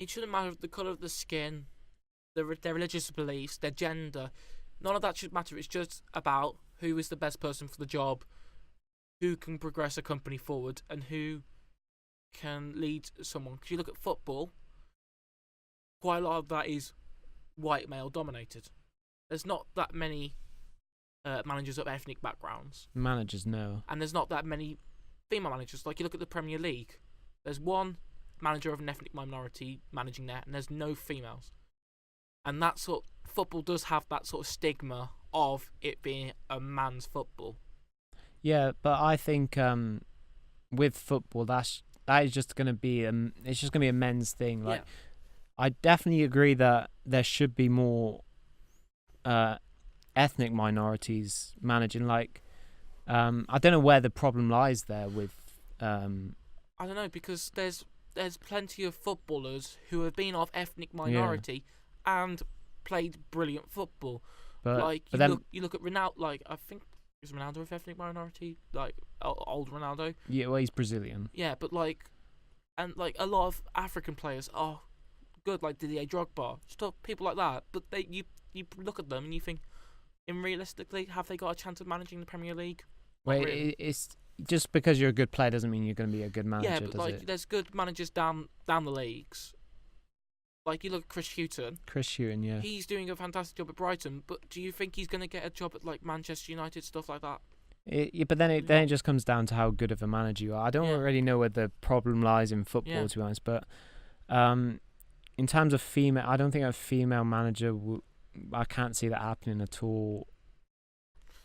it shouldn't matter the colour of the skin, their religious beliefs, their gender. None of that should matter. It's just about who is the best person for the job, who can progress a company forward, and who can lead someone. Because you look at football, quite a lot of that is white male dominated. There's not that many managers of ethnic backgrounds. Managers, no. And there's not that many female managers. Like, you look at the Premier League, there's one manager of an ethnic minority managing there, and there's no females. And that sort football does have that sort of stigma of it being a man's football. Yeah, but I think with football, that is just going to be it's just going to be a men's thing. Like, I definitely agree that there should be more ethnic minorities managing. Like, I don't know where the problem lies there with. I don't know, because there's plenty of footballers who have been of ethnic minority and played brilliant football. But like you look at Ronaldo. Like, I think is Ronaldo of ethnic minority, like old Ronaldo. Yeah, well, he's Brazilian. Yeah, but like a lot of African players are good, like Didier Drogba, stuff, people like that. But you look at them and you think, realistically, have they got a chance of managing the Premier League? Wait, really. It's just because you're a good player doesn't mean you're going to be a good manager. Yeah, but like there's good managers down the leagues. Like, you look at Chris Hughton, yeah. He's doing a fantastic job at Brighton, but do you think he's going to get a job at like Manchester United, stuff like that? But then it just comes down to how good of a manager you are. I don't really know where the problem lies in football, to be honest. But in terms of female, I don't think a female manager. I can't see that happening at all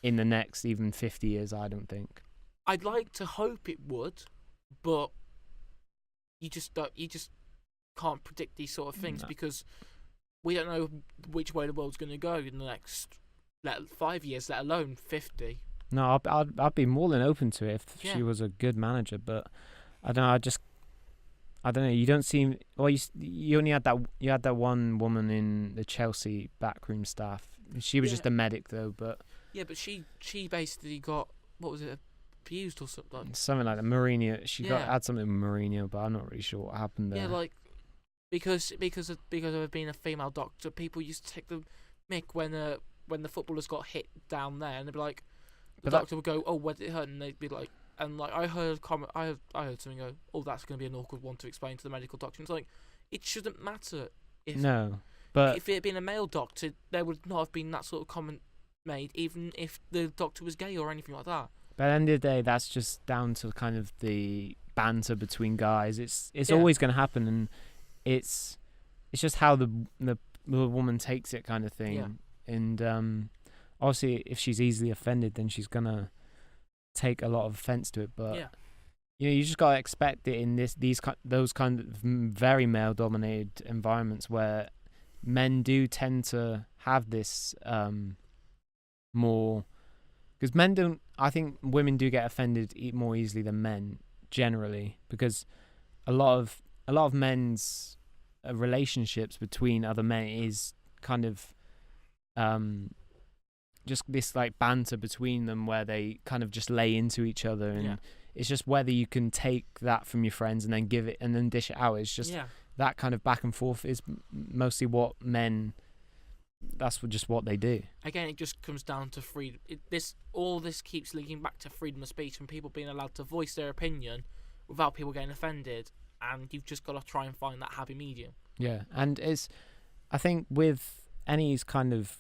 in the next even 50 years. I don't think. I'd like to hope it would, but you just can't predict these sort of things because we don't know which way the world's going to go in the next 5 years, let alone 50. No, I'd be more than open to it if she was a good manager, but I don't know. I don't know. You don't seem. Well, you only had that one woman in the Chelsea backroom staff. She was just a medic though, but but she basically got, what was it, abused or something? Something like that. Mourinho. She had something with Mourinho, but I'm not really sure what happened there. Yeah, like because of it being a female doctor, people used to take the mick when the footballers got hit down there, and they'd be like, the doctor would go, "Oh, where did it hurt?" And they'd be like, and like I heard something go, "Oh, that's going to be an awkward one to explain to the medical doctor." And it's like, it shouldn't matter if if it had been a male doctor, there would not have been that sort of comment made, even if the doctor was gay or anything like that. But at the end of the day, that's just down to kind of the banter between guys. It's always going to happen, and it's just how the woman takes it, kind of thing. Yeah. And obviously, if she's easily offended, then she's gonna take a lot of offense to it. But you just gotta expect it in those kind of very male-dominated environments where men do tend to have this more. Because men don't. I think women do get offended more easily than men generally, because a lot of men's relationships between other men is kind of just this like banter between them where they kind of just lay into each other, and it's just whether you can take that from your friends and then give it and then dish it out. It's just that kind of back and forth is mostly what men. That's just what they do. Again, it just comes down to freedom. All this keeps linking back to freedom of speech and people being allowed to voice their opinion without people getting offended. And you've just got to try and find that happy medium. Yeah, and I think with any kind of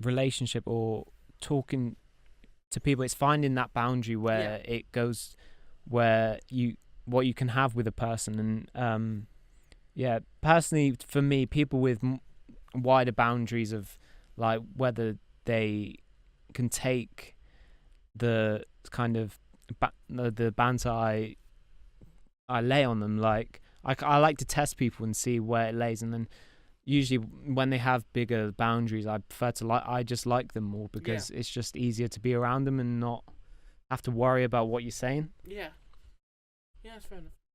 relationship or talking to people, it's finding that boundary where it goes, where what you can have with a person. And personally, for me, people with wider boundaries of like whether they can take the kind of the banter I lay on them. Like I like to test people and see where it lays, and then usually when they have bigger boundaries, I prefer to I just like them more because it's just easier to be around them and not have to worry about what you're saying. Yeah, that's fair enough.